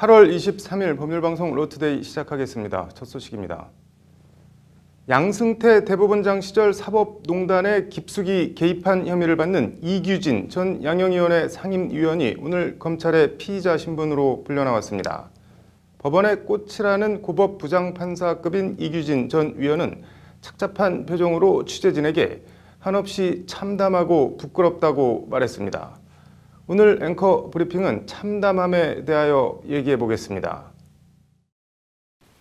8월 23일 법률방송 로투데이 시작하겠습니다. 첫 소식입니다. 양승태 대법원장 시절 사법농단에 깊숙이 개입한 혐의를 받는 이규진 전 양형위원회 상임위원이 오늘 검찰의 피의자 신분으로 불려나왔습니다. 법원의 꽃이라는 고법 부장판사급인 이규진 전 위원은 착잡한 표정으로 취재진에게 한없이 참담하고 부끄럽다고 말했습니다. 오늘 앵커 브리핑은 참담함에 대하여 얘기해 보겠습니다.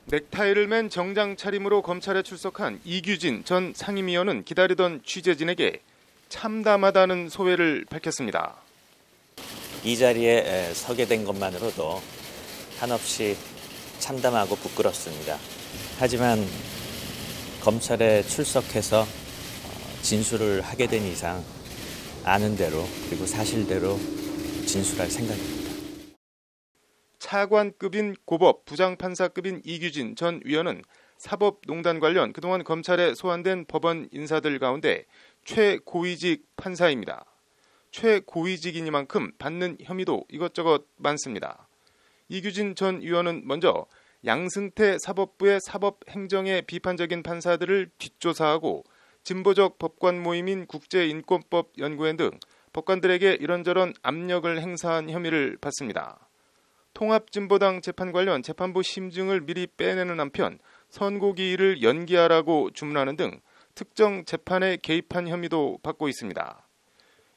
넥타이를 맨 정장 차림으로 검찰에 출석한 이규진 전 상임위원은 기다리던 취재진에게 참담하다는 소회를 밝혔습니다. 이 자리에 서게 된 것만으로도 한없이 참담하고 부끄럽습니다. 하지만 검찰에 출석해서 진술을 하게 된 이상 아는 대로 그리고 사실대로 진술할 생각입니다. 차관급인 고법 부장판사급인 이규진 전 위원은 사법농단 관련 그동안 검찰에 소환된 법원 인사들 가운데 최고위직 판사입니다. 최고위직이니만큼 받는 혐의도 이것저것 많습니다. 이규진 전 위원은 먼저 양승태 사법부의 사법행정에 비판적인 판사들을 뒷조사하고 진보적 법관 모임인 국제인권법연구원 등 법관들에게 이런저런 압력을 행사한 혐의를 받습니다. 통합진보당 재판 관련 재판부 심증을 미리 빼내는 한편 선고기일을 연기하라고 주문하는 등 특정 재판에 개입한 혐의도 받고 있습니다.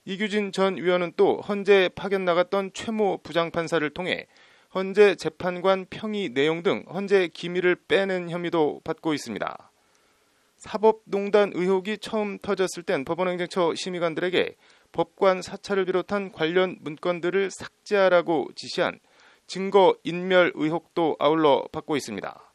이규진 전 위원은 또 헌재 파견 나갔던 최모 부장판사를 통해 헌재 재판관 평의 내용 등 헌재 기밀을 빼낸 혐의도 받고 있습니다. 사법농단 의혹이 처음 터졌을 땐 법원행정처 심의관들에게 법관 사찰을 비롯한 관련 문건들을 삭제하라고 지시한 증거인멸 의혹도 아울러 받고 있습니다.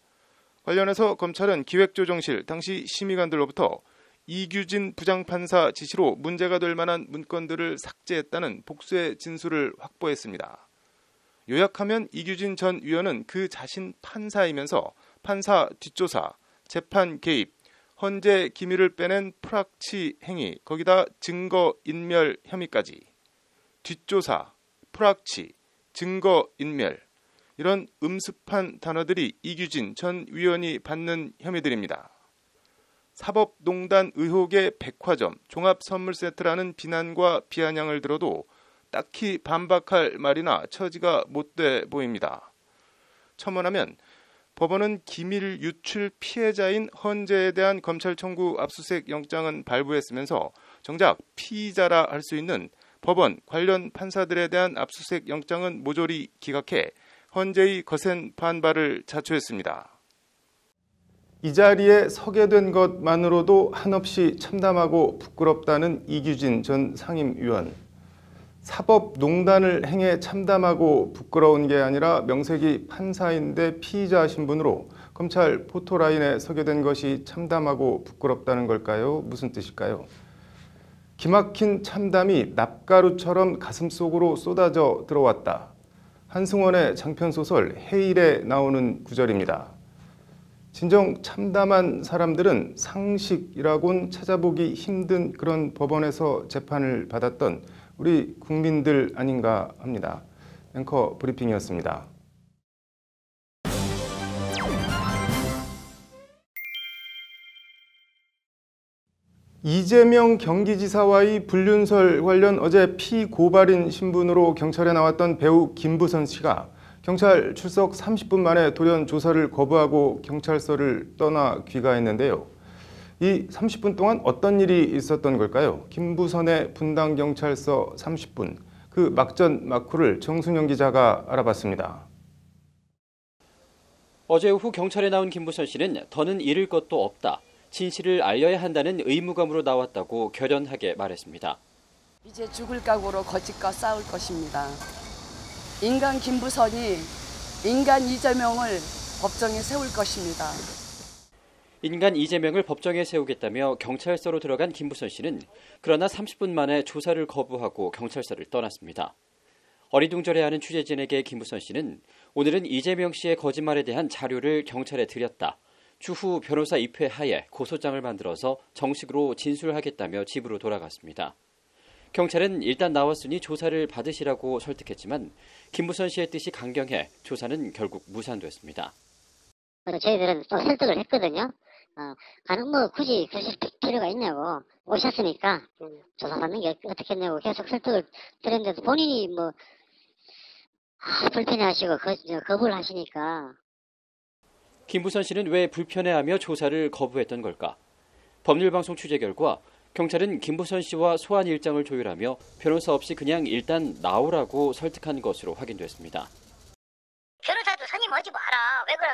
관련해서 검찰은 기획조정실 당시 심의관들로부터 이규진 부장판사 지시로 문제가 될 만한 문건들을 삭제했다는 복수의 진술을 확보했습니다. 요약하면 이규진 전 위원은 그 자신 판사이면서 판사 뒷조사, 재판 개입, 헌재 기밀을 빼낸 프락치 행위, 거기다 증거인멸 혐의까지 뒷조사, 프락치, 증거인멸 이런 음습한 단어들이 이규진 전 위원이 받는 혐의들입니다. 사법농단 의혹의 백화점, 종합선물세트라는 비난과 비아냥을 들어도 딱히 반박할 말이나 처지가 못돼 보입니다. 첨언하면 법원은 기밀 유출 피해자인 헌재에 대한 검찰 청구 압수수색 영장은 발부했으면서 정작 피의자라 할 수 있는 법원 관련 판사들에 대한 압수수색 영장은 모조리 기각해 헌재의 거센 반발을 자초했습니다. 이 자리에 서게 된 것만으로도 한없이 참담하고 부끄럽다는 이규진 전 상임위원. 사법농단을 행해 참담하고 부끄러운 게 아니라 명색이 판사인데 피의자 신분으로 검찰 포토라인에 서게 된 것이 참담하고 부끄럽다는 걸까요? 무슨 뜻일까요? 기막힌 참담이 납가루처럼 가슴속으로 쏟아져 들어왔다. 한승원의 장편소설 해일에 나오는 구절입니다. 진정 참담한 사람들은 상식이라곤 찾아보기 힘든 그런 법원에서 재판을 받았던 우리 국민들 아닌가 합니다. 앵커 브리핑이었습니다. 이재명 경기지사와의 불륜설 관련 어제 피고발인 신분으로 경찰에 나왔던 배우 김부선 씨가 경찰 출석 30분 만에 돌연 조사를 거부하고 경찰서를 떠나 귀가했는데요. 이 30분 동안 어떤 일이 있었던 걸까요? 김부선의 분당경찰서 30분, 그 막전 막후를 정순영 기자가 알아봤습니다. 어제 오후 경찰에 나온 김부선 씨는 더는 잃을 것도 없다. 진실을 알려야 한다는 의무감으로 나왔다고 결연하게 말했습니다. 이제 죽을 각오로 거짓과 싸울 것입니다. 인간 김부선이 인간 이재명을 법정에 세울 것입니다. 인간 이재명을 법정에 세우겠다며 경찰서로 들어간 김부선 씨는 그러나 30분 만에 조사를 거부하고 경찰서를 떠났습니다. 어리둥절해하는 취재진에게 김부선 씨는 오늘은 이재명 씨의 거짓말에 대한 자료를 경찰에 드렸다. 추후 변호사 입회 하에 고소장을 만들어서 정식으로 진술하겠다며 집으로 돌아갔습니다. 경찰은 일단 나왔으니 조사를 받으시라고 설득했지만 김부선 씨의 뜻이 강경해 조사는 결국 무산됐습니다. 저희들은 또 설득을 했거든요. 가는 뭐 굳이 그러실 필요가 있냐고 오셨으니까 조사받는 게 어떻겠냐고 계속 설득을 드렸는데도 본인이 뭐 불편해하시고 거부를 하시니까. 김부선 씨는 왜 불편해하며 조사를 거부했던 걸까? 법률방송 취재 결과 경찰은 김부선 씨와 소환 일정을 조율하며 변호사 없이 그냥 일단 나오라고 설득한 것으로 확인됐습니다. 변호사도 선임 오지 마라. 왜 그래?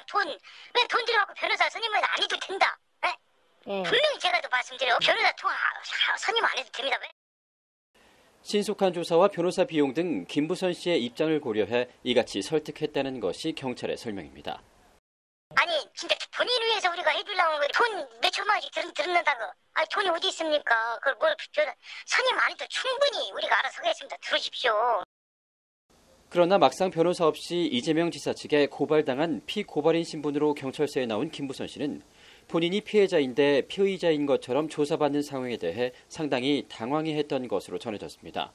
왜 돈 들여갖고 변호사 선임을 안 해도 된다. 분명히 제가도 말씀드려요. 변호사 선임 안 해도 됩니다. 왜? 신속한 조사와 변호사 비용 등 김부선 씨의 입장을 고려해 이같이 설득했다는 것이 경찰의 설명입니다. 아니 진짜 본인 위해서 우리가 해주려고 돈 몇 천만 원씩 들는다고. 아니 돈이 어디 있습니까? 그걸 뭘 선임 안 해도 충분히 우리가 알아서 하겠습니다. 들으십시오. 그러나 막상 변호사 없이 이재명 지사 측에 고발당한 피고발인 신분으로 경찰서에 나온 김부선 씨는 본인이 피해자인데 피의자인 것처럼 조사받는 상황에 대해 상당히 당황해했던 것으로 전해졌습니다.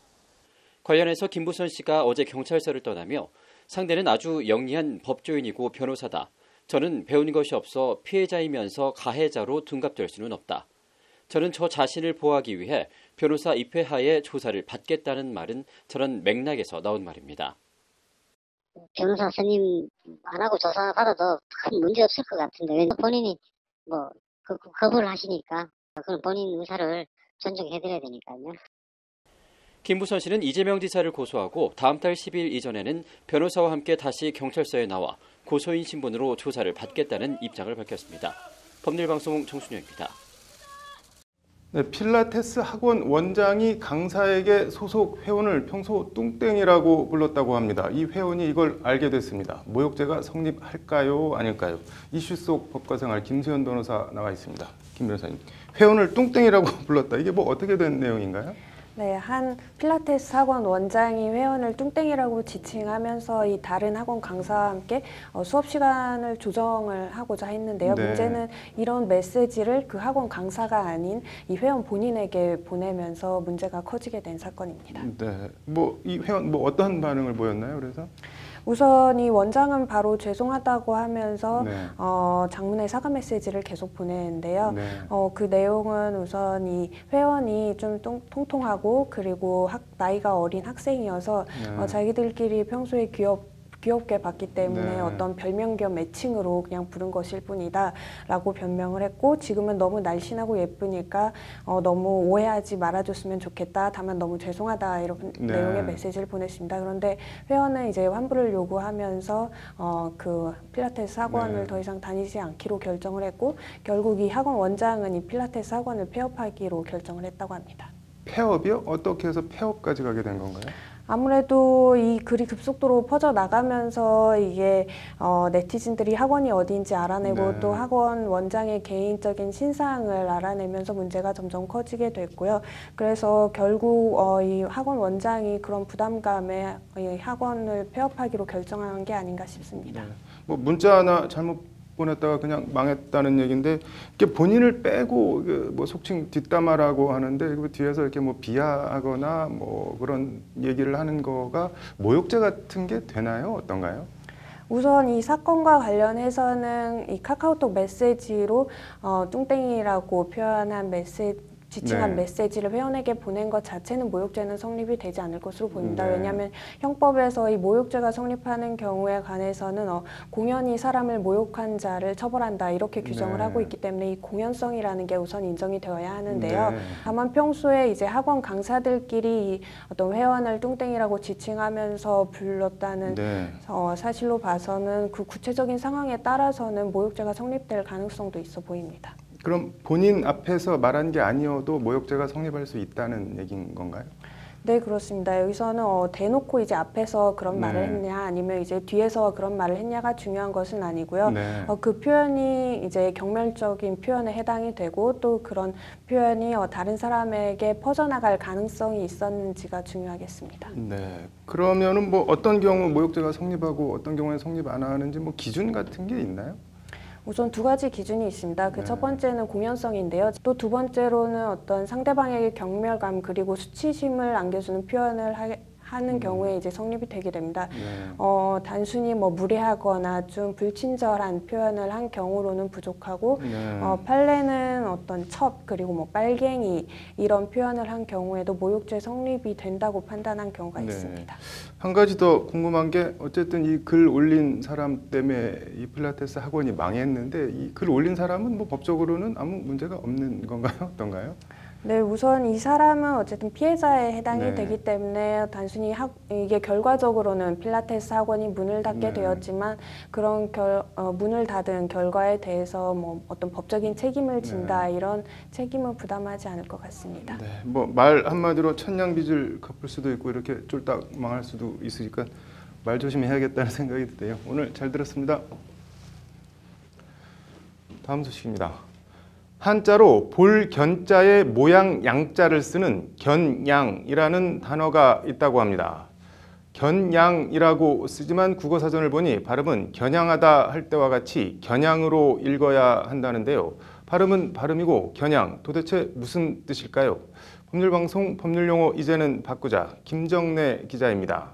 관련해서 김부선 씨가 어제 경찰서를 떠나며 상대는 아주 영리한 법조인이고 변호사다. 저는 배운 것이 없어 피해자이면서 가해자로 둔갑될 수는 없다. 저는 저 자신을 보호하기 위해 변호사 입회하에 조사를 받겠다는 말은 저런 맥락에서 나온 말입니다. 변호사 선임 안 하고 조사 받아도 큰 문제 없을 것 같은데 왜 본인이 뭐 거부를 하시니까 그건 본인 의사를 존중해드려야 되니까요. 김부선 씨는 이재명 지사를 고소하고 다음 달 10일 이전에는 변호사와 함께 다시 경찰서에 나와 고소인 신분으로 조사를 받겠다는 입장을 밝혔습니다. 법률방송 정순영입니다. 네, 필라테스 학원 원장이 강사에게 소속 회원을 평소 뚱땡이라고 불렀다고 합니다. 이 회원이 이걸 알게 됐습니다. 모욕죄가 성립할까요? 아닐까요? 이슈 속 법과생활 김수현 변호사 나와 있습니다. 김 변호사님, 회원을 뚱땡이라고 불렀다. 이게 뭐 어떻게 된 내용인가요? 네, 한 필라테스 학원 원장이 회원을 뚱땡이라고 지칭하면서 이 다른 학원 강사와 함께 수업 시간을 조정을 하고자 했는데요. 네. 문제는 이런 메시지를 그 학원 강사가 아닌 이 회원 본인에게 보내면서 문제가 커지게 된 사건입니다. 네, 뭐 이 회원 뭐 어떤 반응을 보였나요? 그래서 우선 이 원장은 바로 죄송하다고 하면서 네. 장문의 사과 메시지를 계속 보내는데요. 네. 그 내용은 우선 이 회원이 좀 통통하고 그리고 나이가 어린 학생이어서 네. 자기들끼리 평소에 귀엽게 봤기 때문에 네. 어떤 별명 겸 애칭으로 그냥 부른 것일 뿐이다 라고 변명을 했고, 지금은 너무 날씬하고 예쁘니까 너무 오해하지 말아줬으면 좋겠다, 다만 너무 죄송하다, 이런 네. 내용의 메시지를 보냈습니다. 그런데 회원은 이제 환불을 요구하면서 그 필라테스 학원을 네. 더 이상 다니지 않기로 결정을 했고, 결국 이 학원 원장은 이 필라테스 학원을 폐업하기로 결정을 했다고 합니다. 폐업이요? 어떻게 해서 폐업까지 가게 된 건가요? 아무래도 이 글이 급속도로 퍼져나가면서 이게 네티즌들이 학원이 어디인지 알아내고 네. 또 학원 원장의 개인적인 신상을 알아내면서 문제가 점점 커지게 됐고요. 그래서 결국 이 학원 원장이 그런 부담감에 이 학원을 폐업하기로 결정한 게 아닌가 싶습니다. 네. 뭐 문자 하나 잘못 보냈다가 그냥 망했다는 얘기인데, 이게 본인을 빼고 뭐 속칭 뒷담화라고 하는데 그 뒤에서 이렇게 뭐 비하하거나 뭐 그런 얘기를 하는 거가 모욕죄 같은 게 되나요? 어떤가요? 우선 이 사건과 관련해서는 이 카카오톡 메시지로 뚱땡이라고 표현한 지칭한 네. 메시지를 회원에게 보낸 것 자체는 모욕죄는 성립이 되지 않을 것으로 보입니다. 네. 왜냐하면 형법에서 이 모욕죄가 성립하는 경우에 관해서는 공연히 사람을 모욕한 자를 처벌한다, 이렇게 규정을 네. 하고 있기 때문에 이 공연성이라는 게 우선 인정이 되어야 하는데요. 네. 다만 평소에 이제 학원 강사들끼리 이 어떤 회원을 뚱땡이라고 지칭하면서 불렀다는 네. 사실로 봐서는 그 구체적인 상황에 따라서는 모욕죄가 성립될 가능성도 있어 보입니다. 그럼 본인 앞에서 말한 게 아니어도 모욕죄가 성립할 수 있다는 얘기인 건가요? 네, 그렇습니다. 여기서는 대놓고 이제 앞에서 그런 네. 말을 했냐, 아니면 이제 뒤에서 그런 말을 했냐가 중요한 것은 아니고요. 네. 그 표현이 이제 경멸적인 표현에 해당이 되고, 또 그런 표현이 다른 사람에게 퍼져나갈 가능성이 있었는지가 중요하겠습니다. 네. 그러면은 뭐 어떤 경우 모욕죄가 성립하고 어떤 경우에 성립 안 하는지 뭐 기준 같은 게 있나요? 우선 두 가지 기준이 있습니다. 그 첫 번째는 공연성인데요. 또 두 번째로는 어떤 상대방에게 경멸감 그리고 수치심을 안겨주는 표현을 하는 경우에 이제 성립이 되게 됩니다. 단순히 뭐 무례하거나 좀 불친절한 표현을 한 경우로는 부족하고 판례는 어떤 첩 그리고 뭐 빨갱이 이런 표현을 한 경우에도 모욕죄 성립이 된다고 판단한 경우가 있습니다. 한 가지 더 궁금한 게 어쨌든 이 글 올린 사람 때문에 이 필라테스 학원이 망했는데 이 글 올린 사람은 뭐 법적으로는 아무 문제가 없는 건가요? 어떤가요? 네, 우선 이 사람은 어쨌든 피해자에 해당이 되기 때문에 단순히 이게 결과적으로는 필라테스 학원이 문을 닫게 되었지만 그런 문을 닫은 결과에 대해서 뭐 어떤 법적인 책임을 진다 이런 책임은 부담하지 않을 것 같습니다. 네, 뭐 말 한마디로 천냥빚을 갚을 수도 있고 이렇게 쫄딱 망할 수도 있으니까 말 조심해야겠다는 생각이 드네요. 오늘 잘 들었습니다. 다음 소식입니다. 한자로 볼 견자의 모양 양자를 쓰는 견양이라는 단어가 있다고 합니다. 견양이라고 쓰지만 국어사전을 보니 발음은 겨냥하다 할 때와 같이 겨냥으로 읽어야 한다는데요. 발음은 발음이고 겨냥 도대체 무슨 뜻일까요? 법률방송 법률용어 이제는 바꾸자 김정래 기자입니다.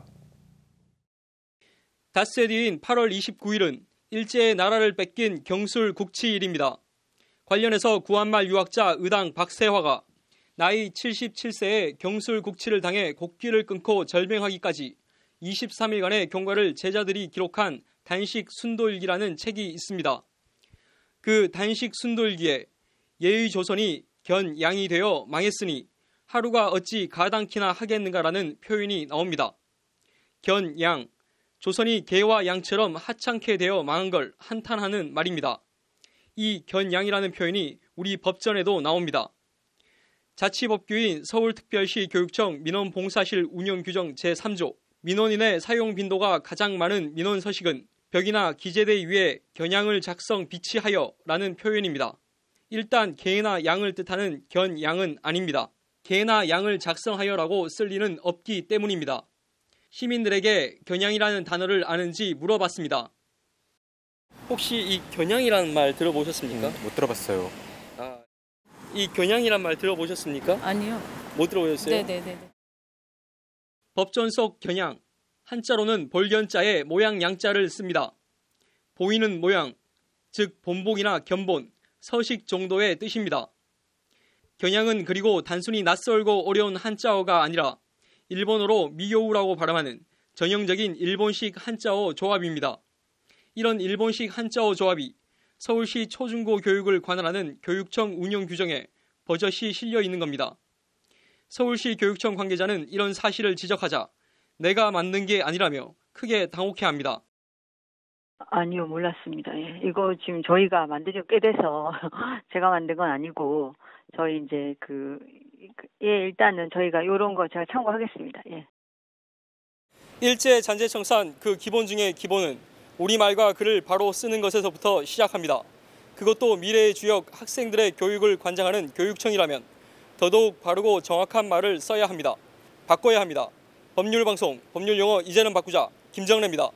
닷새 뒤인 8월 29일은 일제의 나라를 뺏긴 경술국치일입니다. 관련해서 구한말 유학자 의당 박세화가 나이 77세에 경술국치를 당해 곡기를 끊고 절명하기까지 23일간의 경과를 제자들이 기록한 단식 순도일기라는 책이 있습니다. 그 단식 순도일기에 예의조선이 견양이 되어 망했으니 하루가 어찌 가당키나 하겠는가라는 표현이 나옵니다. 견양, 조선이 개와 양처럼 하찮게 되어 망한 걸 한탄하는 말입니다. 이 견양이라는 표현이 우리 법전에도 나옵니다. 자치법규인 서울특별시 교육청 민원봉사실 운영규정 제3조 민원인의 사용 빈도가 가장 많은 민원서식은 벽이나 기재대 위에 견양을 작성 비치하여 라는 표현입니다. 일단 개나 양을 뜻하는 견양은 아닙니다. 개나 양을 작성하여라고 쓸 리는 없기 때문입니다. 시민들에게 견양이라는 단어를 아는지 물어봤습니다. 혹시 이 견양이라는 말 들어보셨습니까? 못 들어봤어요. 이 견양이란 말 들어보셨습니까? 아니요. 못 들어보셨어요? 네네네. 법전 속 견양, 한자로는 볼견자에 모양 양자를 씁니다. 보이는 모양, 즉 본복이나 견본, 서식 정도의 뜻입니다. 견양은 그리고 단순히 낯설고 어려운 한자어가 아니라 일본어로 미요우라고 발음하는 전형적인 일본식 한자어 조합입니다. 이런 일본식 한자어 조합이 서울시 초중고 교육을 관할하는 교육청 운영 규정에 버젓이 실려 있는 겁니다. 서울시 교육청 관계자는 이런 사실을 지적하자 내가 만든 게 아니라며 크게 당혹해합니다. 아니요, 몰랐습니다. 예. 이거 지금 저희가 만든 지 꽤 돼서 제가 만든 건 아니고 저희 이제 일단은 저희가 이런 거 제가 참고하겠습니다. 예. 일제 잔재청산 그 기본 중에 기본은 우리말과 글을 바로 쓰는 것에서부터 시작합니다. 그것도 미래의 주역 학생들의 교육을 관장하는 교육청이라면 더더욱 바르고 정확한 말을 써야 합니다. 바꿔야 합니다. 법률방송, 법률용어 이제는 바꾸자. 김정래입니다.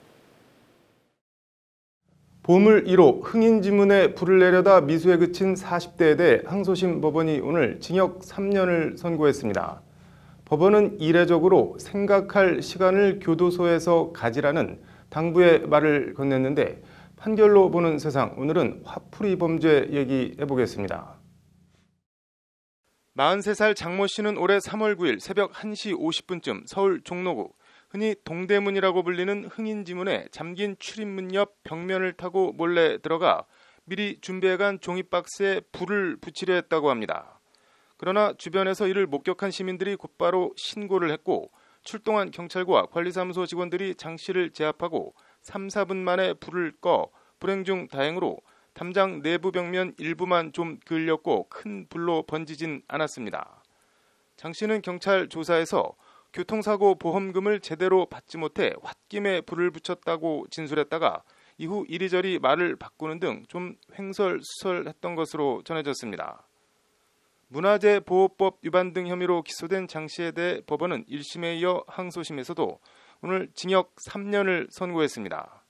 보물 1호 흥인지문에 불을 내려다 미수에 그친 40대에 대해 항소심 법원이 오늘 징역 3년을 선고했습니다. 법원은 이례적으로 생각할 시간을 교도소에서 가지라는 당부의 말을 건넸는데 판결로 보는 세상, 오늘은 화풀이 범죄 얘기해 보겠습니다. 43살 장모 씨는 올해 3월 9일 새벽 1시 50분쯤 서울 종로구 흔히 동대문이라고 불리는 흥인지문에 잠긴 출입문 옆 벽면을 타고 몰래 들어가 미리 준비해간 종이박스에 불을 붙이려 했다고 합니다. 그러나 주변에서 이를 목격한 시민들이 곧바로 신고를 했고 출동한 경찰과 관리사무소 직원들이 장 씨를 제압하고 3, 4분 만에 불을 꺼 불행 중 다행으로 담장 내부 벽면 일부만 좀 그을렸고 큰 불로 번지진 않았습니다. 장 씨는 경찰 조사에서 교통사고 보험금을 제대로 받지 못해 홧김에 불을 붙였다고 진술했다가 이후 이리저리 말을 바꾸는 등 좀 횡설수설했던 것으로 전해졌습니다. 문화재보호법 위반 등 혐의로 기소된 장 씨에 대해 법원은 1심에 이어 항소심에서도 오늘 징역 3년을 선고했습니다.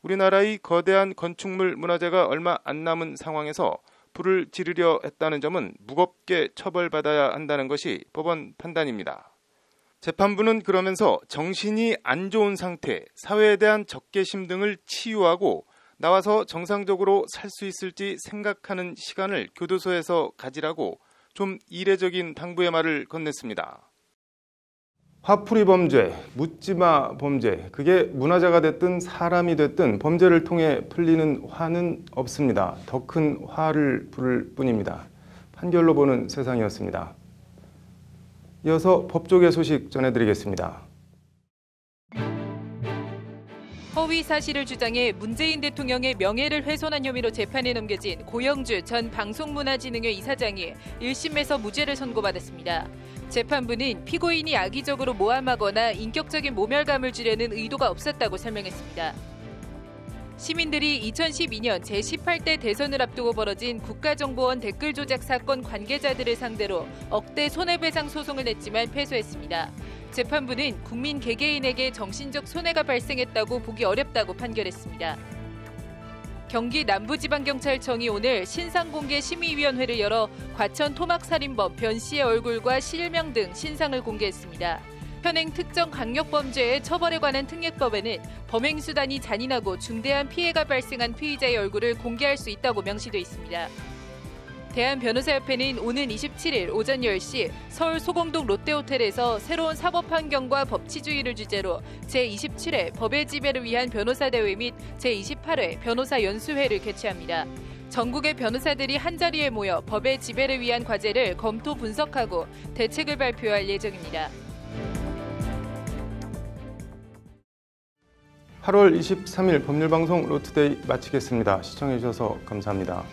우리나라의 거대한 건축물 문화재가 얼마 안 남은 상황에서 불을 지르려 했다는 점은 무겁게 처벌받아야 한다는 것이 법원 판단입니다. 재판부는 그러면서 정신이 안 좋은 상태, 사회에 대한 적개심 등을 치유하고 나와서 정상적으로 살 수 있을지 생각하는 시간을 교도소에서 가지라고 좀 이례적인 당부의 말을 건넸습니다. 화풀이 범죄, 묻지마 범죄, 그게 문화재가 됐든 사람이 됐든 범죄를 통해 풀리는 화는 없습니다. 더 큰 화를 부를 뿐입니다. 판결로 보는 세상이었습니다. 이어서 법조계 소식 전해드리겠습니다. 허위 사실을 주장해 문재인 대통령의 명예를 훼손한 혐의로 재판에 넘겨진 고영주 전 방송문화진흥회 이사장이 1심에서 무죄를 선고받았습니다. 재판부는 피고인이 악의적으로 모함하거나 인격적인 모멸감을 주려는 의도가 없었다고 설명했습니다. 시민들이 2012년 제18대 대선을 앞두고 벌어진 국가정보원 댓글 조작 사건 관계자들을 상대로 억대 손해배상 소송을 냈지만 패소했습니다. 재판부는 국민 개개인에게 정신적 손해가 발생했다고 보기 어렵다고 판결했습니다. 경기 남부지방경찰청이 오늘 신상공개심의위원회를 열어 과천 토막살인범 변 씨의 얼굴과 실명 등 신상을 공개했습니다. 현행 특정 강력범죄의 처벌에 관한 특례법에는 범행 수단이 잔인하고 중대한 피해가 발생한 피의자의 얼굴을 공개할 수 있다고 명시돼 있습니다. 대한변호사협회는 오는 27일 오전 10시 서울 소공동 롯데호텔에서 새로운 사법환경과 법치주의를 주제로 제27회 법의 지배를 위한 변호사대회 및 제28회 변호사연수회를 개최합니다. 전국의 변호사들이 한자리에 모여 법의 지배를 위한 과제를 검토 분석하고 대책을 발표할 예정입니다. 8월 23일 법률방송 로투데이 마치겠습니다. 시청해주셔서 감사합니다.